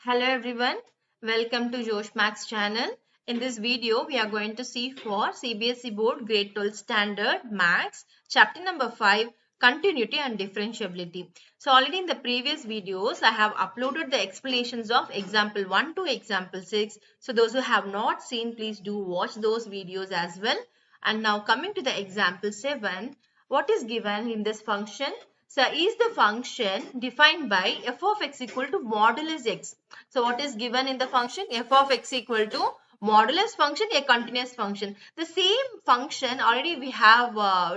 Hello everyone, welcome to Josh Max channel. In this video, we are going to see for CBSE Board Grade 12 Standard Max, chapter number 5, Continuity and Differentiability. So already in the previous videos, I have uploaded the explanations of example 1 to example 6. So those who have not seen, please do watch those videos as well. And now coming to the example 7, what is given in this function? So is the function defined by f of x equal to modulus x. So what is given in the function? F of x equal to modulus function, a continuous function. The same function already we have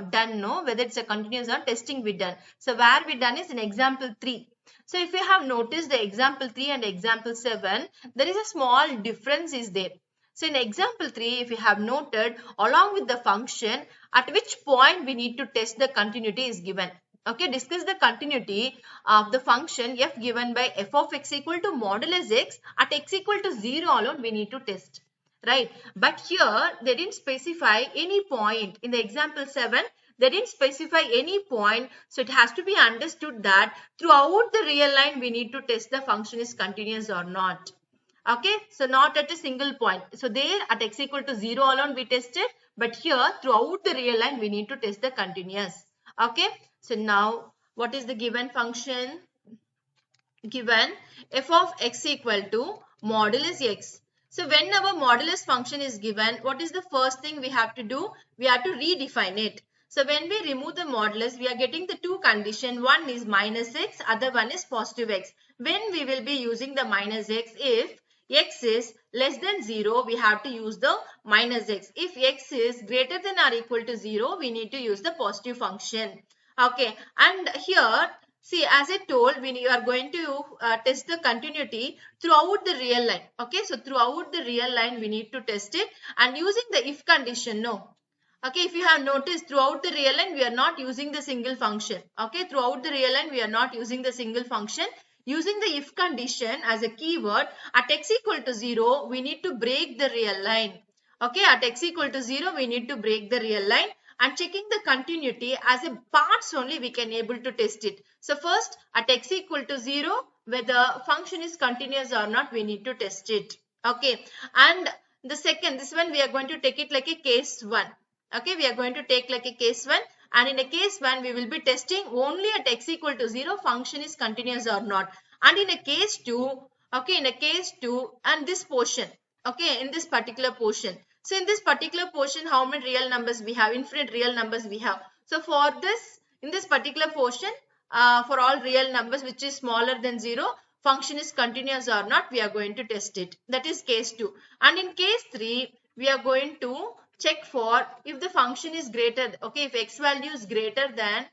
done, no? Whether it's a continuous or testing we done. So where we done is in example 3. So if you have noticed the example 3 and example 7, there is a small difference is there. So in example 3, if you have noted, along with the function, at which point we need to test the continuity is given. Okay, discuss the continuity of the function f given by f of x equal to modulus x at x equal to 0 alone we need to test. Right. But here they didn't specify any point. In the example 7, they didn't specify any point. So it has to be understood that throughout the real line we need to test the function is continuous or not. Okay, so not at a single point. So there at x equal to 0 alone we tested, but here throughout the real line we need to test the continuous. Okay, so now what is the given function? Given f of x equal to modulus x. So when our modulus function is given, what is the first thing we have to do? We have to redefine it. So when we remove the modulus, we are getting the two conditions. One is minus x, other one is positive x. When we will be using the minus x, if x is less than 0, we have to use the minus x. If x is greater than or equal to 0, we need to use the positive function. Okay, and here, see, as I told, when you are going to test the continuity throughout the real line. Okay, so throughout the real line, we need to test it and using the if condition, no. Okay, if you have noticed throughout the real line, we are not using the single function. Okay, throughout the real line, we are not using the single function. Using the if condition as a keyword, at x equal to 0, we need to break the real line. Okay, at x equal to 0, we need to break the real line and checking the continuity as a parts only we can able to test it. So first at x equal to 0, whether function is continuous or not, we need to test it. Okay, and the second, this one we are going to take it like a case 1. Okay, we are going to take like a case 1, and in a case 1 we will be testing only at x equal to 0 function is continuous or not. And in a case 2, okay, in a case 2 and this portion, okay, in this particular portion. So in this particular portion, how many real numbers we have? Infinite real numbers we have. So for this, in this particular portion, for all real numbers which is smaller than 0, function is continuous or not, we are going to test it. That is case 2. And in case 3, we are going to check for if the function is greater, okay, if x value is greater than,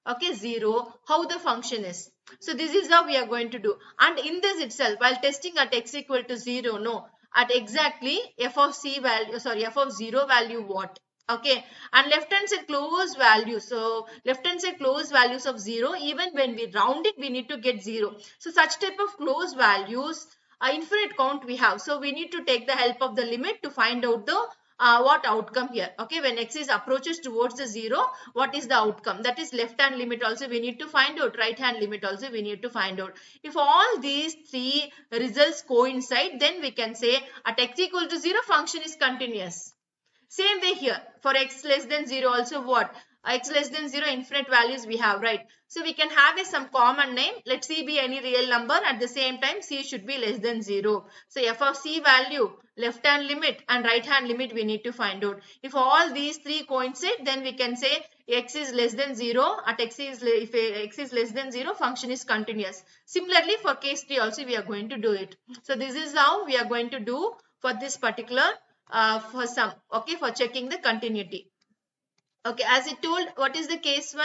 okay, 0, how the function is. So this is how we are going to do. And in this itself, while testing at x equal to 0, no, at exactly f of c value, sorry, f of 0 value what? Okay, and left hand side closed value. So left hand side closed values of 0, even when we round it, we need to get 0. So such type of closed values, infinite count we have. So we need to take the help of the limit to find out the what outcome here. Okay, when x is approaches towards the 0, what is the outcome? That is left hand limit also we need to find out, right hand limit also we need to find out. If all these three results coincide, then we can say at x equal to 0 function is continuous. Same way here, for x less than 0 also what? X less than 0 infinite values we have, right? So we can have some common name. Let c be any real number. At the same time, c should be less than 0. So f of c value, left hand limit and right hand limit we need to find out. If all these three coincide, then we can say x is less than 0. At x is, if x is less than 0, function is continuous. Similarly, for case 3 also we are going to do it. So this is how we are going to do for this particular for sum, okay, for checking the continuity. Okay, as I told, what is the case 1?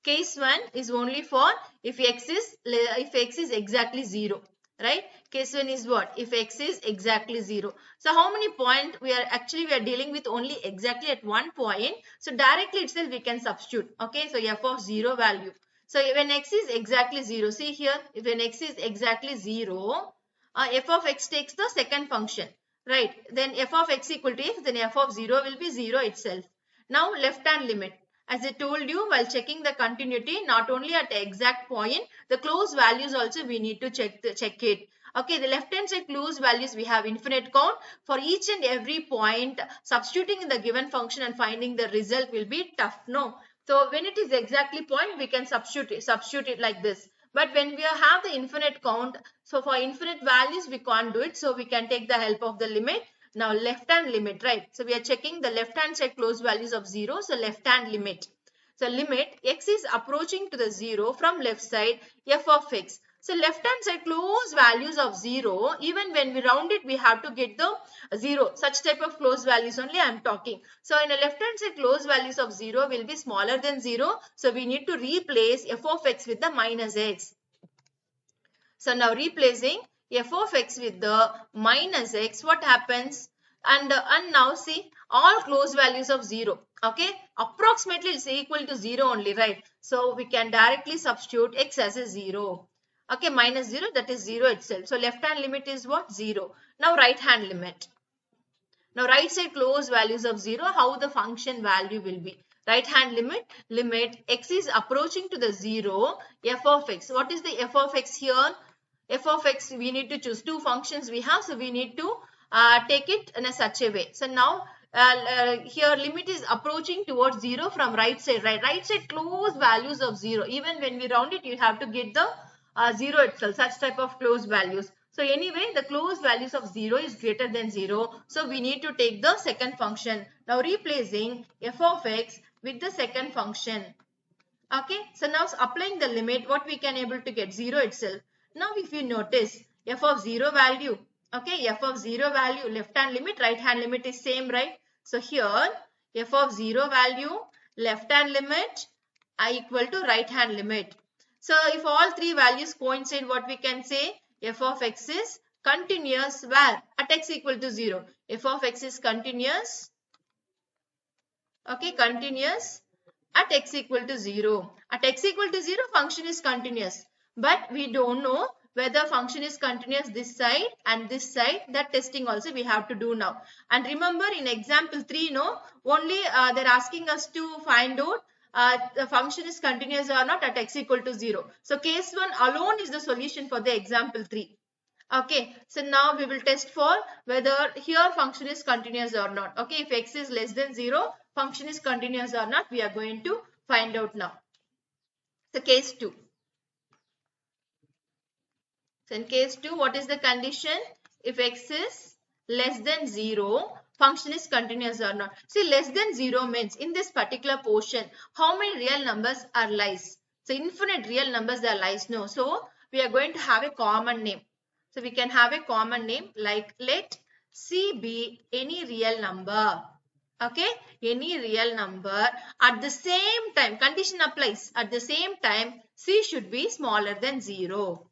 Case 1 is only for if x is exactly 0, right? Case 1 is what? If x is exactly 0. So how many point we are dealing with only exactly at one point. So directly itself we can substitute. Okay, so f of 0 value. So when x is exactly 0, see here, if when x is exactly 0, f of x takes the second function, right? Then f of x equal to f, then f of 0 will be 0 itself. Now left hand limit. As I told you, while checking the continuity, not only at the exact point, the close values also we need to check it. Okay, the left hand side close values we have infinite count. For each and every point, substituting in the given function and finding the result will be tough. No. So when it is exactly point, we can substitute it like this. But when we have the infinite count, so for infinite values, we can't do it. So we can take the help of the limit. Now left hand limit, right? So we are checking the left hand side close values of 0. So left hand limit. So limit x is approaching to the 0 from left side f of x. So left hand side close values of 0, even when we round it, we have to get the 0. Such type of close values only I am talking. So in a left hand side close values of 0 will be smaller than 0. So we need to replace f of x with the minus x. So now replacing f of x with the minus x, what happens? And now see all close values of 0. Okay, approximately it's equal to 0 only, right? So we can directly substitute x as a 0. Okay, minus 0, that is 0 itself. So left hand limit is what? 0. Now right hand limit. Now right side close values of 0, how the function value will be. Right hand limit x is approaching to the 0, f of x. What is the f of x here? F of x, we need to choose two functions we have. So we need to take it in such a way. So now here limit is approaching towards 0 from right side. Right side close values of 0. Even when we round it, you have to get the 0 itself. Such type of close values. So anyway, the close values of 0 is greater than 0. So we need to take the second function. Now replacing f of x with the second function. Okay, so now applying the limit, what we can able to get? 0 itself. Now if you notice f of 0 value, okay, f of 0 value, left hand limit, right hand limit is same, right? So here f of 0 value, left hand limit are equal to right hand limit. So if all three values coincide, what we can say? F of x is continuous where? At x equal to 0. F of x is continuous. Okay, continuous at x equal to 0. At x equal to 0, function is continuous. But we don't know whether function is continuous this side and this side. That testing also we have to do now. And remember in example 3, no, only they're asking us to find out the function is continuous or not at x equal to 0. So case 1 alone is the solution for the example 3. Okay, so now we will test for whether here function is continuous or not. Okay, if x is less than 0, function is continuous or not, we are going to find out now. So case 2. So in case 2, what is the condition? If x is less than 0, function is continuous or not. See, less than 0 means in this particular portion, how many real numbers are lies? So infinite real numbers are lies. No. So we are going to have a common name. So we can have a common name like let C be any real number. Okay, any real number at the same time, condition applies, at the same time C should be smaller than 0.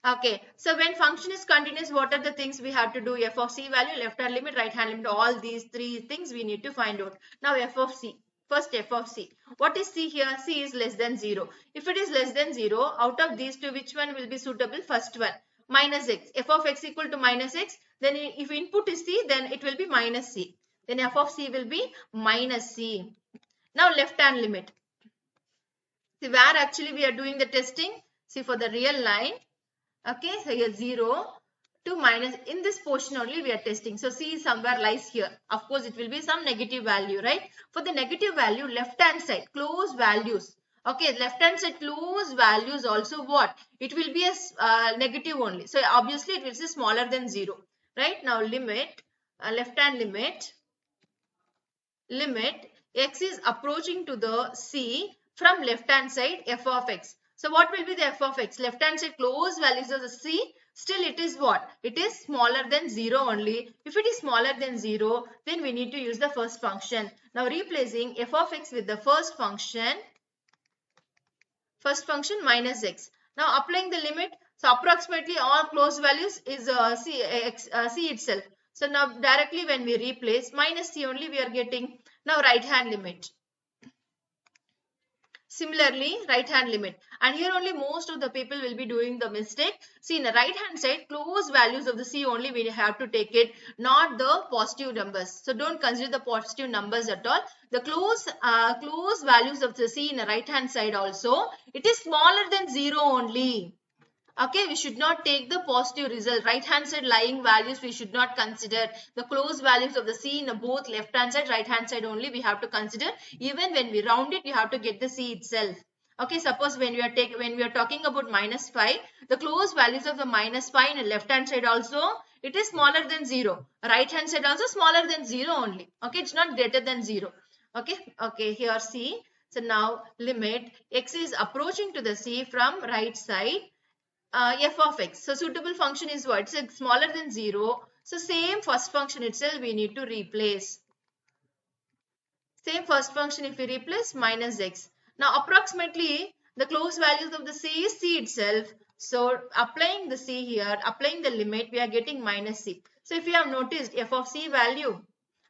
Okay, so when function is continuous, what are the things we have to do? F of C value, left hand limit, right hand limit, all these three things we need to find out. Now F of C. First f of C. What is C here? C is less than 0. If it is less than 0, out of these two, which one will be suitable? First one. Minus x. F of x equal to minus x. Then if input is C, then it will be minus C. Then f of C will be minus C. Now left hand limit. See where actually we are doing the testing. See for the real line. Okay, so here 0 to minus, in this portion only we are testing. So C somewhere lies here. Of course, it will be some negative value, right? For the negative value, left hand side, close values. Okay, left hand side close values also what? It will be a negative only. So obviously it will be smaller than 0. Right? Now limit, left hand limit x is approaching to the C from left hand side f of x. So what will be the f of x? Left hand side close values of the C, still it is what? It is smaller than 0 only. If it is smaller than 0, then we need to use the first function. Now replacing f of x with the first function minus x. Now applying the limit, so approximately all close values is C itself. So now directly when we replace minus C only we are getting. Now right hand limit. Similarly, right hand limit. And here only most of the people will be doing the mistake. See, in the right hand side, close values of the C only we have to take it, not the positive numbers. So don't consider the positive numbers at all. The close values of the C in the right hand side also, it is smaller than 0 only. Okay, we should not take the positive result. Right hand side lying values we should not consider. The close values of the C in both left hand side, right hand side only we have to consider. Even when we round it, you have to get the C itself. Okay, suppose when we are talking about -5, the close values of the -5 in the left hand side also, it is smaller than 0. Right hand side also smaller than 0 only. Okay, it's not greater than 0. Okay, here C. So now limit x is approaching to the C from right side. F of x. So suitable function is what? It's smaller than 0. So same first function itself we need to replace. Same first function if we replace minus x. Now approximately the close values of the C is C itself. So applying the C here, applying the limit, we are getting minus C. So if you have noticed f of C value.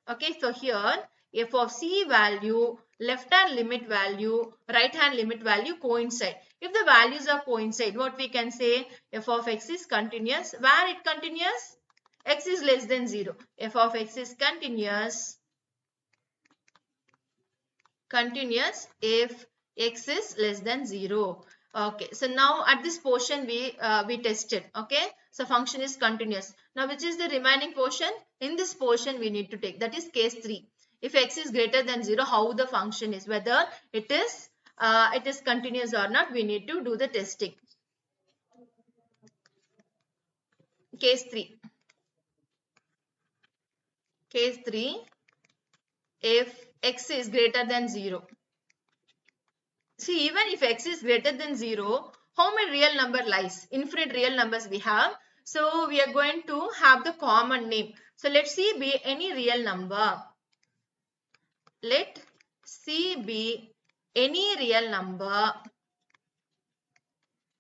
Okay, so here f of C value, left hand limit value, right hand limit value coincide. If the values are coincide, what we can say? F of x is continuous. Where it continuous? X is less than 0. F of x is continuous if x is less than 0. Okay, so now at this portion we tested. Okay, so function is continuous. Now which is the remaining portion? In this portion we need to take, that is case 3. If x is greater than 0, how the function is, whether it is continuous or not, we need to do the testing. Case 3. Case 3, if x is greater than 0. See, even if x is greater than 0, how many real number lies? Infinite real numbers we have. So we are going to have the common name. So let C be any real number. Let C be any real number.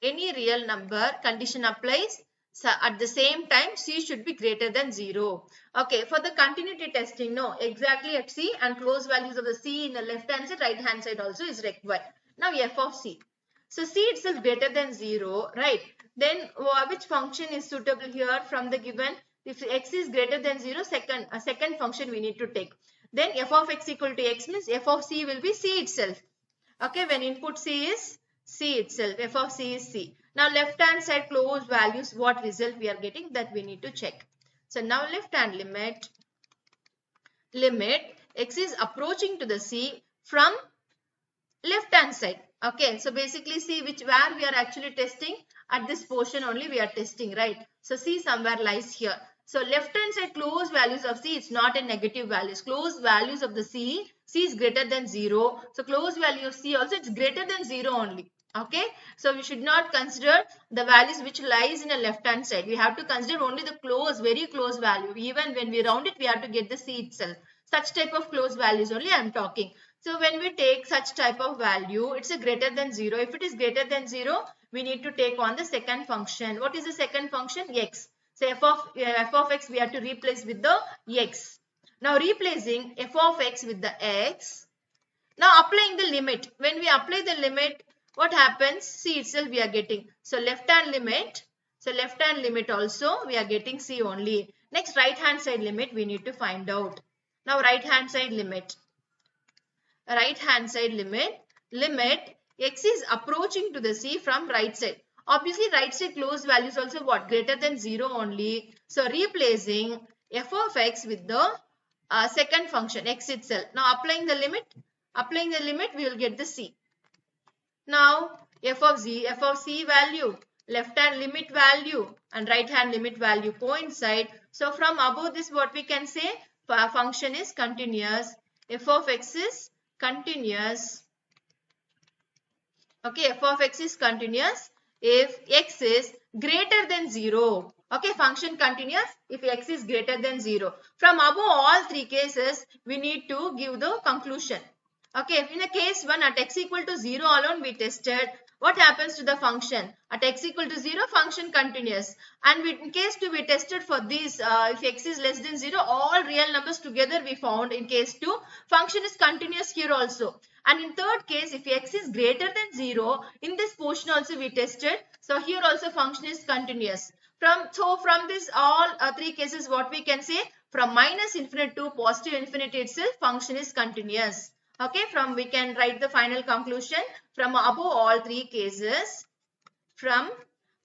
Any real number, condition applies. So at the same time, C should be greater than 0. Okay, for the continuity testing, no, exactly at C and close values of the C in the left hand side, right hand side also is required. Now f of C. So C itself greater than 0, right? Then which function is suitable here from the given? If x is greater than 0, a second function we need to take. Then f of x equal to x means f of C will be C itself. Okay, when input C is C itself, f of C is C. Now left hand side close values, what result we are getting, that we need to check. So now left hand limit x is approaching to the C from left hand side. Okay, so basically see where we are actually testing, at this portion only we are testing, right? So C somewhere lies here. So left hand side close values of C, it's not a negative values. Close values of the C is greater than 0. So close value of C also, it's greater than 0 only. Okay, so we should not consider the values which lies in the left hand side. We have to consider only the close, very close value. Even when we round it, we have to get the C itself. Such type of close values only I am talking. So when we take such type of value, it's a greater than 0. If it is greater than 0, we need to take on the second function. What is the second function? X. So f of x we have to replace with the x. Now replacing f of x with the x. Now applying the limit. When we apply the limit, what happens? C itself we are getting. So left hand limit. So left hand limit also we are getting C only. Next right hand side limit we need to find out. Now right hand side limit. Right hand side limit x is approaching to the C from right side. Obviously right side close values also what? Greater than 0 only. So replacing f of x with the second function x itself. Now applying the limit we will get the C. Now f of C value, left hand limit value and right hand limit value coincide. So from above this what we can say? Function is continuous. F of x is continuous. Okay, f of x is continuous if x is greater than 0. Okay, function continuous if x is greater than 0. From above all three cases, we need to give the conclusion. Okay, in the case 1 at x equal to 0 alone we tested. what happens to the function? At x equal to 0, function continuous. And in case 2, we tested for this, if x is less than 0, all real numbers together we found in case 2, function is continuous here also. And in third case, if x is greater than 0, in this portion also we tested. So here also function is continuous. From this all 3 cases, what we can say? From minus infinity to positive infinity itself, function is continuous. Okay, we can write the final conclusion from above all 3 cases. From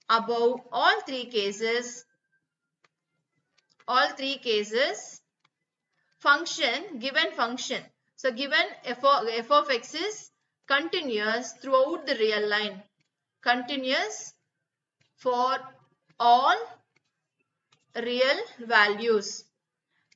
above all 3 cases, given function. So given f of x is continuous throughout the real line. Continuous for all real values.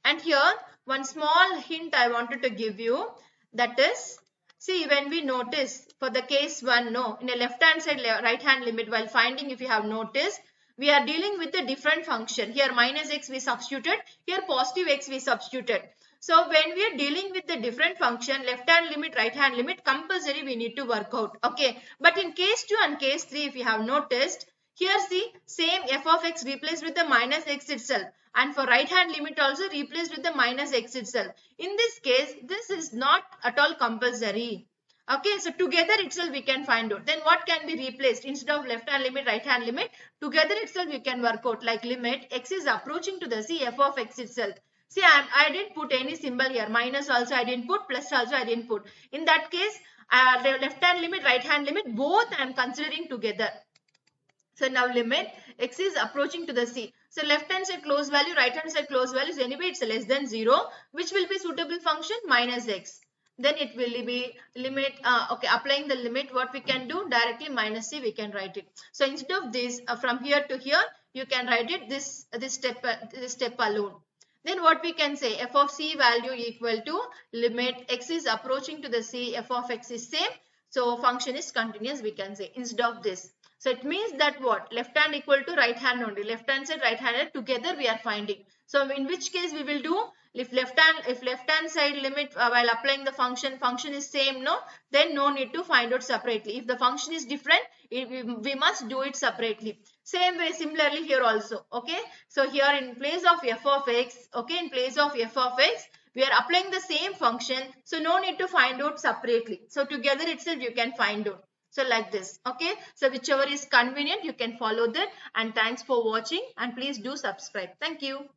And here one small hint I wanted to give you, that is, see, when we notice for the case 1, no, in a left hand side right hand limit, while finding, if you have noticed, we are dealing with a different function. Here minus x we substituted, here positive x we substituted. So when we are dealing with the different function, left hand limit, right hand limit, compulsory we need to work out. Okay, but in case 2 and case 3, if you have noticed, here see, same f of x replaced with the minus x itself, and for right hand limit also replaced with the minus x itself. In this case, this is not at all compulsory. Okay, so together itself we can find out. Then what can be replaced? Instead of left hand limit, right hand limit, together itself we can work out, like limit x is approaching to the f of x itself. See, I didn't put any symbol here. Minus also I didn't put, plus also I didn't put. In that case, the left hand limit, right hand limit, both I am considering together. So now limit x is approaching to the c. So left hand side close value, right hand side close value. So anyway, it's less than 0. Which will be suitable function? Minus x. Then it will be limit, okay, applying the limit, what we can do? Directly minus c we can write it. So instead of this, from here to here, you can write it this step alone. Then what we can say? F of c value equal to limit x is approaching to the c, f of x is same. So function is continuous, we can say, instead of this. So it means that what? Left hand equal to right hand only. Left hand side, right hand together we are finding. So in which case we will do? If left hand side limit while applying the function is same, no, then no need to find out separately. If the function is different, we must do it separately. Same way, similarly here also. Okay. So here in place of f of x, okay, in place of f of x, we are applying the same function. So no need to find out separately. So together itself you can find out. So like this. Okay. So whichever is convenient, you can follow that. And thanks for watching. And please do subscribe. Thank you.